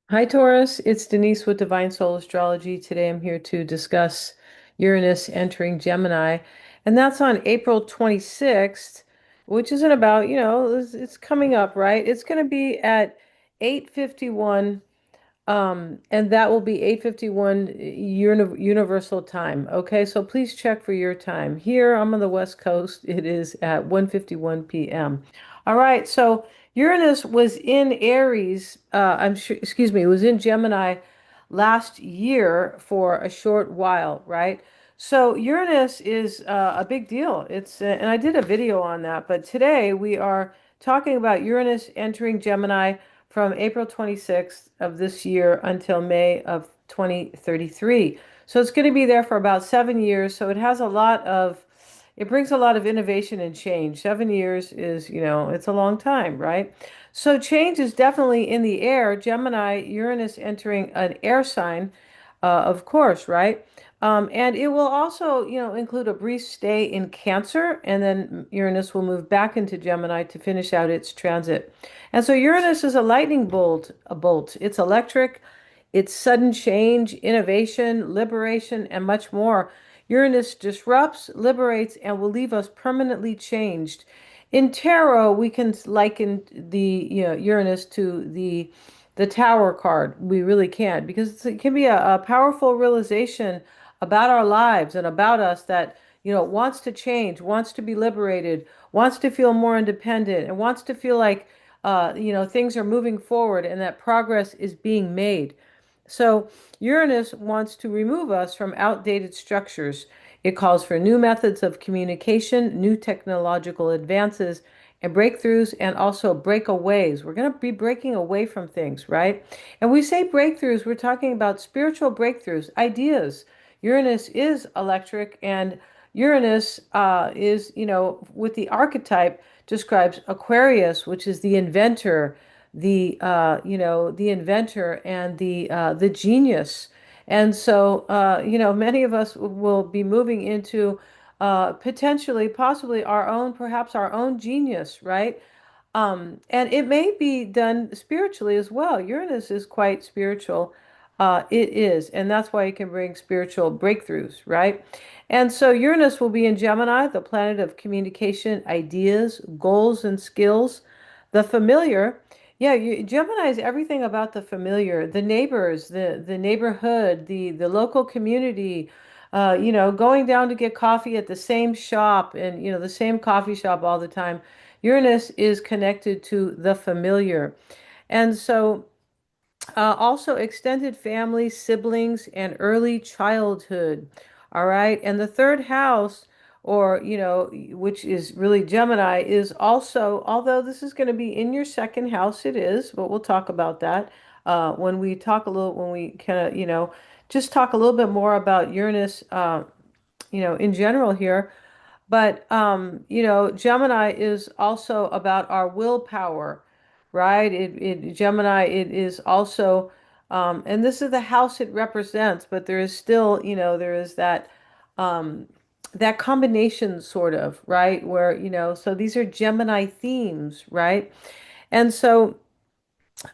Hi, Taurus. It's Denise with Divine Soul Astrology. Today I'm here to discuss Uranus entering Gemini, and that's on April 26th, which isn't about, it's coming up, right? It's going to be at 8:51, and that will be 8:51 universal time. Okay, so please check for your time. Here, I'm on the West Coast. It is at 1:51 p.m. All right, so Uranus was in Aries, I'm sure, excuse me, it was in Gemini last year for a short while, right? So Uranus is a big deal. And I did a video on that, but today we are talking about Uranus entering Gemini from April 26th of this year until May of 2033. So it's going to be there for about 7 years. So it brings a lot of innovation and change. 7 years is, it's a long time, right? So change is definitely in the air. Gemini, Uranus entering an air sign, of course, right? And it will also, include a brief stay in Cancer, and then Uranus will move back into Gemini to finish out its transit. And so Uranus is a lightning bolt, a bolt. It's electric, it's sudden change, innovation, liberation, and much more. Uranus disrupts, liberates, and will leave us permanently changed. In tarot, we can liken the, Uranus to the Tower card. We really can, because it can be a powerful realization about our lives and about us that, wants to change, wants to be liberated, wants to feel more independent, and wants to feel like, things are moving forward and that progress is being made. So Uranus wants to remove us from outdated structures. It calls for new methods of communication, new technological advances, and breakthroughs, and also breakaways. We're going to be breaking away from things, right? And we say breakthroughs, we're talking about spiritual breakthroughs, ideas. Uranus is electric, and Uranus is, with the archetype, describes Aquarius, which is the inventor, the inventor and the genius. And so, many of us will be moving into potentially, possibly our own, perhaps our own genius, right? And it may be done spiritually as well. Uranus is quite spiritual. It is, and that's why it can bring spiritual breakthroughs, right? And so Uranus will be in Gemini, the planet of communication, ideas, goals, and skills. The familiar, yeah, Gemini is everything about the familiar, the neighbors, the neighborhood, the local community. Going down to get coffee at the same shop and the same coffee shop all the time. Uranus is connected to the familiar. And so also extended family, siblings, and early childhood. All right. And the third house, or, which is really Gemini, is also, although this is going to be in your second house, it is, but we'll talk about that when we kind of, just talk a little bit more about Uranus, in general here. But Gemini is also about our willpower, right? Gemini, it is also, and this is the house it represents, but there is still, there is that combination sort of, right? Where, so these are Gemini themes, right? And so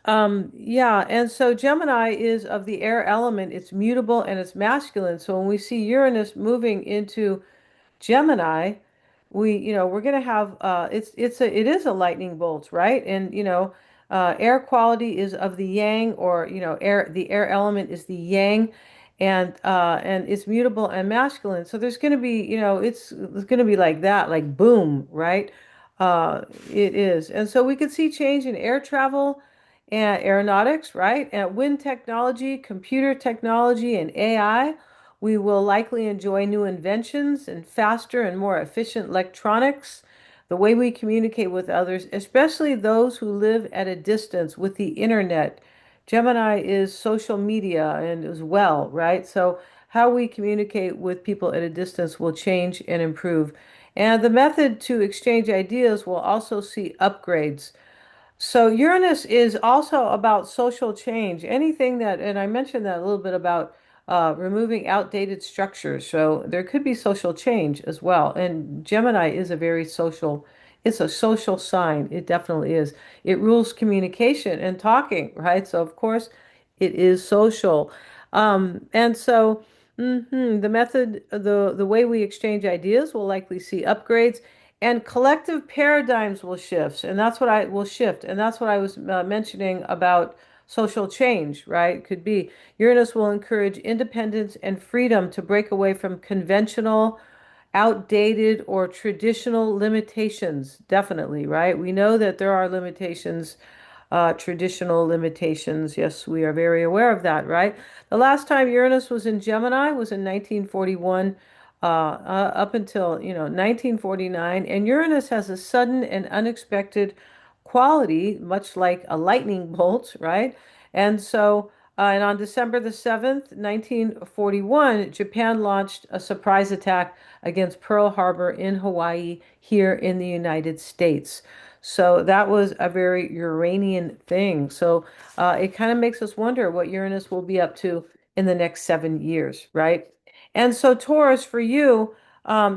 yeah, and so Gemini is of the air element, it's mutable and it's masculine. So when we see Uranus moving into Gemini, we're going to have it is a lightning bolt, right? And air quality is of the yang, or the air element is the yang, and it's mutable and masculine. So there's going to be, it's going to be like that, like boom, right? It is. And so we could see change in air travel and aeronautics, right? And wind technology, computer technology, and AI. We will likely enjoy new inventions and faster and more efficient electronics, the way we communicate with others, especially those who live at a distance with the internet. Gemini is social media and as well, right? So how we communicate with people at a distance will change and improve. And the method to exchange ideas will also see upgrades. So Uranus is also about social change. Anything that, and I mentioned that a little bit about removing outdated structures. So there could be social change as well. And Gemini is it's a social sign. It definitely is. It rules communication and talking, right? So of course, It is social. And so the method, the way we exchange ideas will likely see upgrades and collective paradigms will shift. And that's what I will shift. And that's what I was mentioning about social change, right? Could be Uranus will encourage independence and freedom to break away from conventional, outdated, or traditional limitations. Definitely, right? We know that there are limitations, traditional limitations. Yes, we are very aware of that, right? The last time Uranus was in Gemini was in 1941, up until, 1949. And Uranus has a sudden and unexpected quality, much like a lightning bolt, right? And so, and on December the 7th, 1941, Japan launched a surprise attack against Pearl Harbor in Hawaii, here in the United States. So that was a very Uranian thing. So it kind of makes us wonder what Uranus will be up to in the next 7 years, right? And so, Taurus, for you,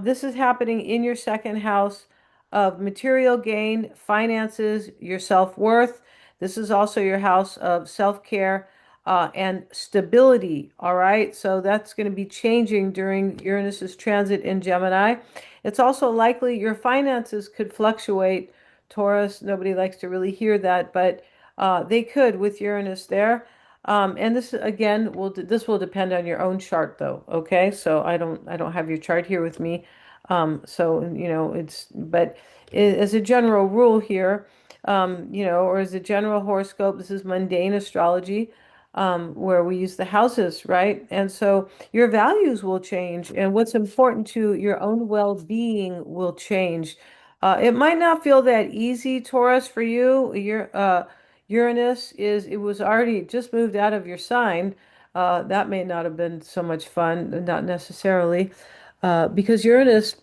this is happening in your second house of material gain, finances, your self-worth. This is also your house of self-care and stability. All right. So that's going to be changing during Uranus's transit in Gemini. It's also likely your finances could fluctuate. Taurus, nobody likes to really hear that, but they could with Uranus there. And this again will depend on your own chart though. Okay. So I don't have your chart here with me. So it's but as a general rule here, or as a general horoscope, this is mundane astrology, where we use the houses, right? And so your values will change, and what's important to your own well-being will change. It might not feel that easy, Taurus, for you. Uranus it was already just moved out of your sign. That may not have been so much fun, not necessarily, because Uranus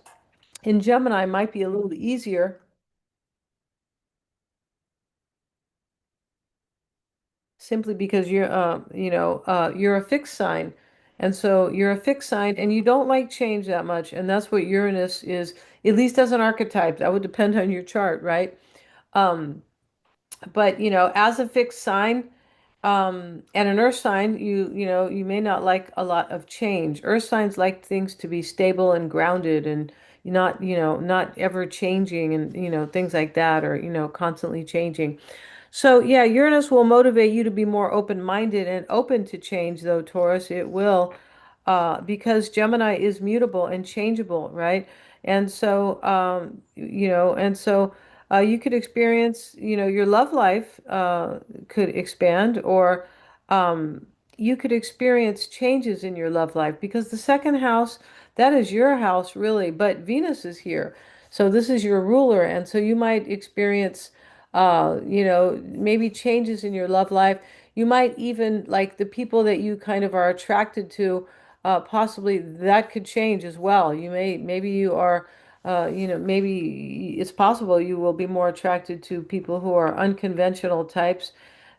in Gemini might be a little easier simply because you're a fixed sign. And so you're a fixed sign and you don't like change that much. And that's what Uranus is, at least as an archetype. That would depend on your chart, right? Um, but as a fixed sign, and an earth sign, you may not like a lot of change. Earth signs like things to be stable and grounded and not ever changing and things like that, or constantly changing. So yeah, Uranus will motivate you to be more open-minded and open to change, though, Taurus. It will, because Gemini is mutable and changeable, right? And so, you could experience, your love life could expand, or um, you could experience changes in your love life because the second house, that is your house, really, but Venus is here. So this is your ruler, and so you might experience maybe changes in your love life. You might even like the people that you kind of are attracted to, possibly that could change as well. Maybe you are, maybe it's possible you will be more attracted to people who are unconventional types,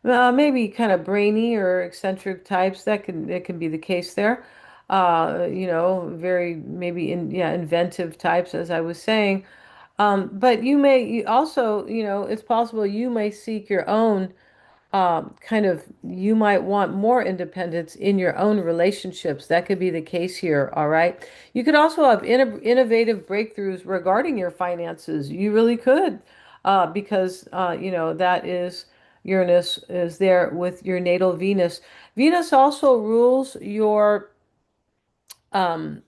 maybe kind of brainy or eccentric types. It can be the case there. Very maybe inventive types, as I was saying. But you also, it's possible you may seek your own you might want more independence in your own relationships. That could be the case here, all right? You could also have innovative breakthroughs regarding your finances. You really could, because, that is Uranus is there with your natal Venus. Venus also rules um,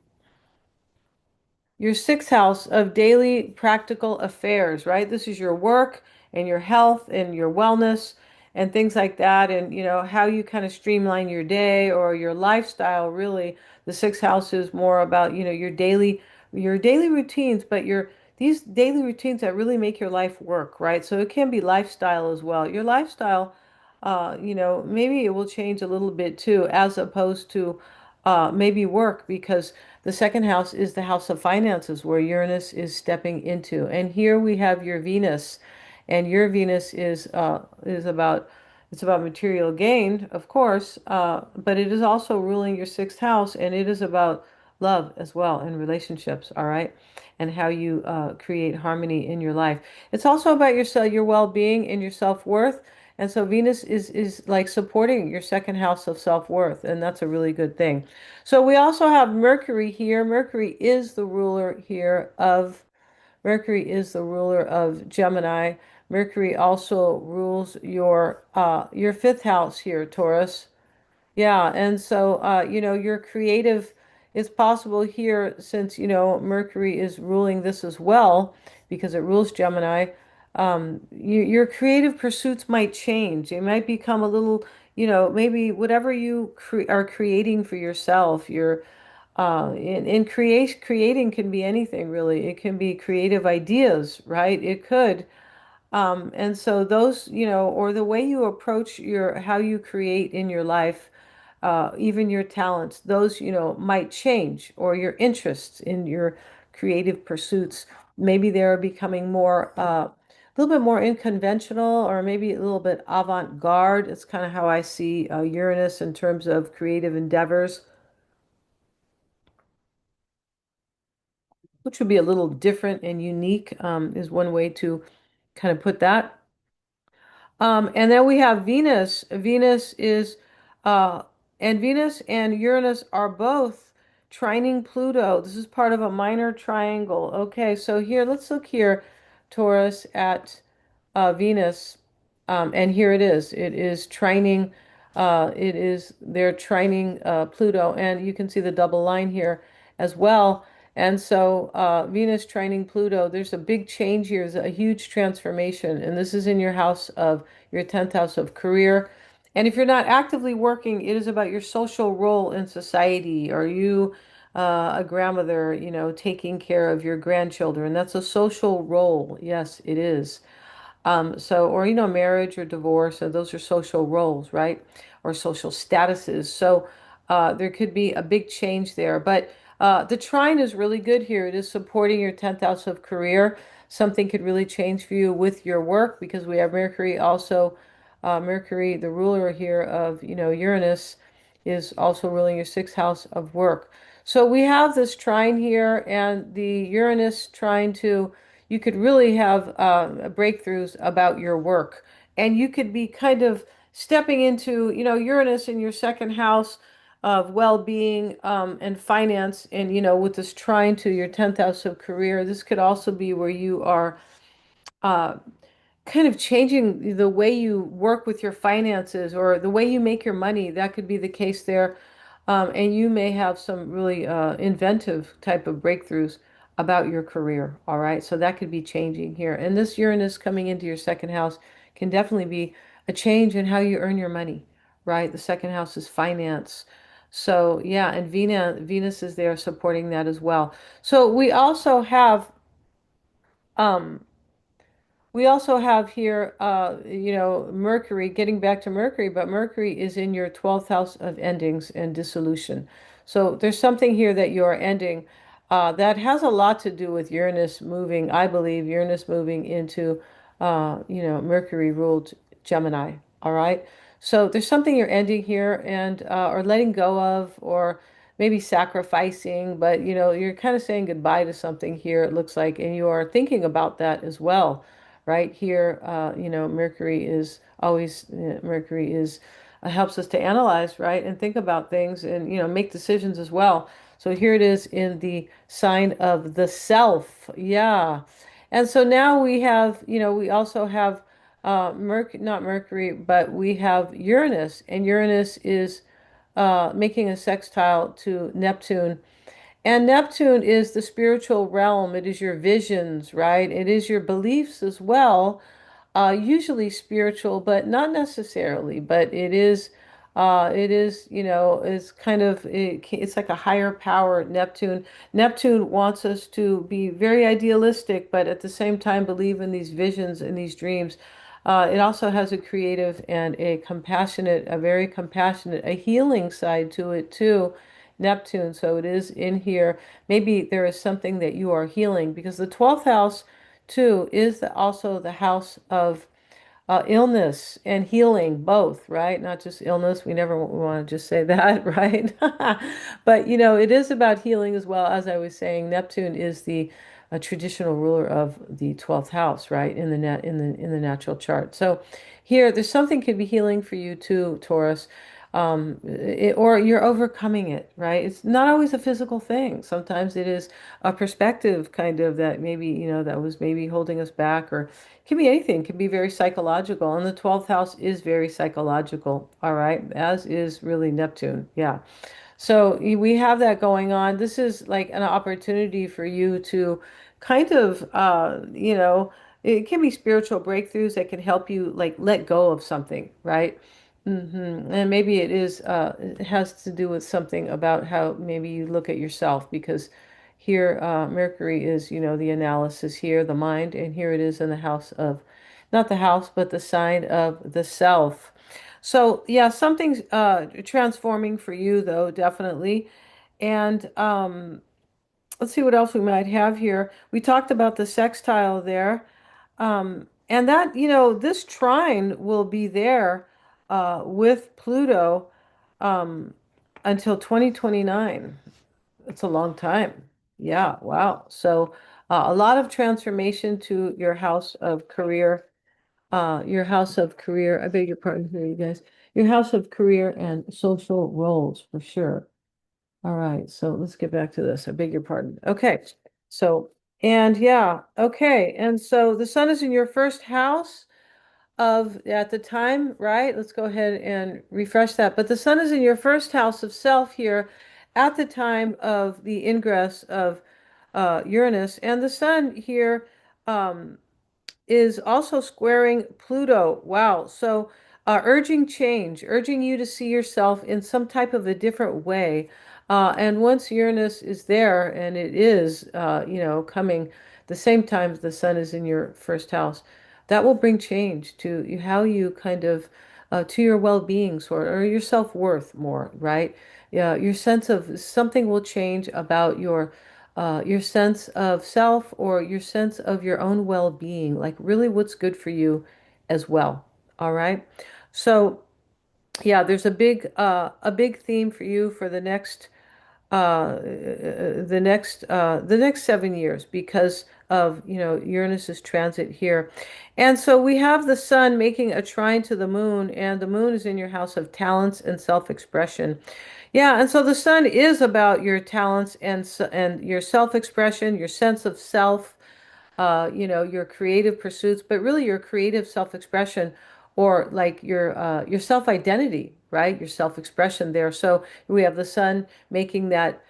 your sixth house of daily practical affairs, right? This is your work and your health and your wellness and things like that, and how you kind of streamline your day or your lifestyle. Really, the sixth house is more about your daily routines, but your these daily routines that really make your life work, right? So it can be lifestyle as well. Your lifestyle, maybe it will change a little bit too, as opposed to maybe work, because the second house is the house of finances where Uranus is stepping into. And here we have your Venus, and your Venus is about it's about material gain, of course, but it is also ruling your sixth house, and it is about love as well and relationships, all right, and how you create harmony in your life. It's also about your well-being and your self-worth. And so Venus is like supporting your second house of self-worth, and that's a really good thing. So we also have Mercury here. Mercury is the ruler of Gemini. Mercury also rules your fifth house here, Taurus. Yeah, and so your creative is possible here since Mercury is ruling this as well because it rules Gemini. Your creative pursuits might change. It might become a little, maybe whatever you are creating for yourself. Creating can be anything really. It can be creative ideas, right? It could. And so those, or the way you approach how you create in your life, even your talents, those, might change, or your interests in your creative pursuits. Maybe they're becoming a little bit more unconventional, or maybe a little bit avant-garde. It's kind of how I see Uranus in terms of creative endeavors, which would be a little different and unique, is one way to kind of put that. And then we have Venus. Uh, Venus and Uranus are both trining Pluto. This is part of a minor triangle. Okay, so here, let's look here, Taurus, at Venus. And here it is. They're trining Pluto. And you can see the double line here as well. And so Venus trining Pluto, there's a big change here. There's a huge transformation. And this is in your 10th house of career. And if you're not actively working, it is about your social role in society. Are you a grandmother, taking care of your grandchildren? That's a social role. Yes, it is. Or, marriage or divorce, so those are social roles, right? Or social statuses. So there could be a big change there. But the trine is really good here. It is supporting your 10th house of career. Something could really change for you with your work because we have Mercury also, Mercury, the ruler here of, Uranus, is also ruling your sixth house of work. So we have this trine here, and the Uranus trine to you could really have breakthroughs about your work. And you could be kind of stepping into, Uranus in your second house of well-being and finance. And, with this trine to your 10th house of career, this could also be where you are uh, kind of changing the way you work with your finances or the way you make your money. That could be the case there. And you may have some really inventive type of breakthroughs about your career. All right. So that could be changing here. And this Uranus coming into your second house can definitely be a change in how you earn your money, right? The second house is finance. So yeah, and Venus is there supporting that as well. So um, we also have here, Mercury, getting back to Mercury, but Mercury is in your 12th house of endings and dissolution. So there's something here that you're ending that has a lot to do with Uranus moving, I believe, Uranus moving into, Mercury ruled Gemini. All right. So there's something you're ending here and, or letting go of, or maybe sacrificing, but, you're kind of saying goodbye to something here, it looks like, and you are thinking about that as well right here. Mercury is helps us to analyze, right, and think about things and make decisions as well. So here it is in the sign of the self. Yeah. And so now we also have not Mercury, but we have Uranus, and Uranus is making a sextile to Neptune. And Neptune is the spiritual realm. It is your visions, right? It is your beliefs as well, usually spiritual, but not necessarily. But it's kind of, it's like a higher power, Neptune. Neptune wants us to be very idealistic, but at the same time believe in these visions and these dreams. It also has a creative and a very compassionate, a healing side to it too. Neptune, so it is in here. Maybe there is something that you are healing because the 12th house too is also the house of illness and healing, both, right? Not just illness. We never want to just say that, right? But it is about healing as well. As I was saying, Neptune is the a traditional ruler of the 12th house, right? In the natural chart. So here, there's something could be healing for you too, Taurus. Or you're overcoming it, right? It's not always a physical thing. Sometimes it is a perspective kind of that maybe, that was maybe holding us back, or it can be anything. It can be very psychological. And the 12th house is very psychological, all right, as is really Neptune. Yeah. So we have that going on. This is like an opportunity for you to kind of, it can be spiritual breakthroughs that can help you like let go of something, right? And maybe it has to do with something about how maybe you look at yourself, because here, Mercury is, the analysis here, the mind, and here it is in the house of, not the house, but the sign of the self. So yeah, something's transforming for you though, definitely. And let's see what else we might have here. We talked about the sextile there. And that, this trine will be there with Pluto um, until 2029. It's a long time. Yeah, wow. So a lot of transformation to your house of career. I beg your pardon here, you guys. Your house of career and social roles for sure. All right, so let's get back to this. I beg your pardon. Okay, so, and yeah, okay. And so the sun is in your first house of at the time, right? Let's go ahead and refresh that. But the sun is in your first house of self here at the time of the ingress of Uranus. And the sun here um, is also squaring Pluto. Wow. So, urging change, urging you to see yourself in some type of a different way. And once Uranus is there, and it is, coming the same time the sun is in your first house, that will bring change to how you kind of, to your well-being, sort or your self-worth more, right? Yeah, your sense of something will change about your sense of self or your sense of your own well-being, like really what's good for you as well. All right. So yeah, there's a big theme for you for the next 7 years because of, Uranus's transit here. And so we have the sun making a trine to the moon, and the moon is in your house of talents and self-expression. Yeah, and so the sun is about your talents and your self-expression, your sense of self, your creative pursuits, but really your creative self-expression or like your self-identity, right? Your self-expression there. So we have the sun making that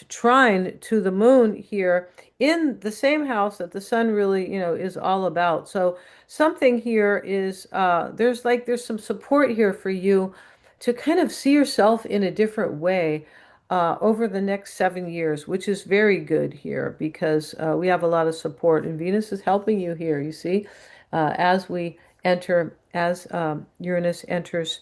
trine to the moon here in the same house that the sun really, is all about. So something here is there's some support here for you to kind of see yourself in a different way over the next 7 years, which is very good here because we have a lot of support, and Venus is helping you here, you see, as Uranus enters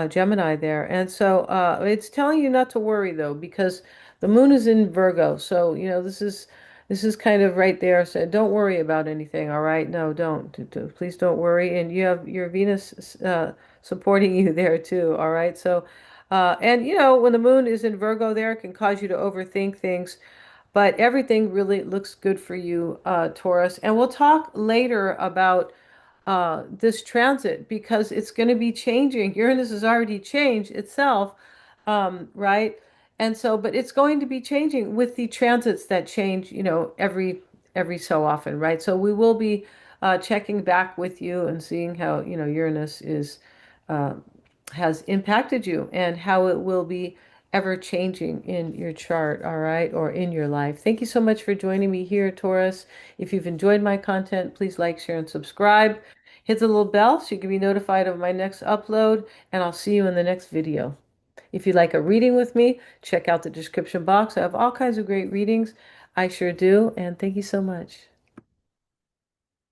Gemini there. And so it's telling you not to worry though, because the moon is in Virgo. So, this is kind of right there. So don't worry about anything, all right? No, don't. Please don't worry. And you have your Venus supporting you there too, all right? So, and when the moon is in Virgo there, it can cause you to overthink things, but everything really looks good for you, Taurus. And we'll talk later about this transit because it's going to be changing. Uranus has already changed itself, right? And so, but it's going to be changing with the transits that change, every so often, right? So we will be checking back with you and seeing how, Uranus uh, has impacted you and how it will be ever changing in your chart, all right, or in your life. Thank you so much for joining me here, Taurus. If you've enjoyed my content, please like, share, and subscribe. Hit the little bell so you can be notified of my next upload, and I'll see you in the next video. If you'd like a reading with me, check out the description box. I have all kinds of great readings. I sure do, and thank you so much.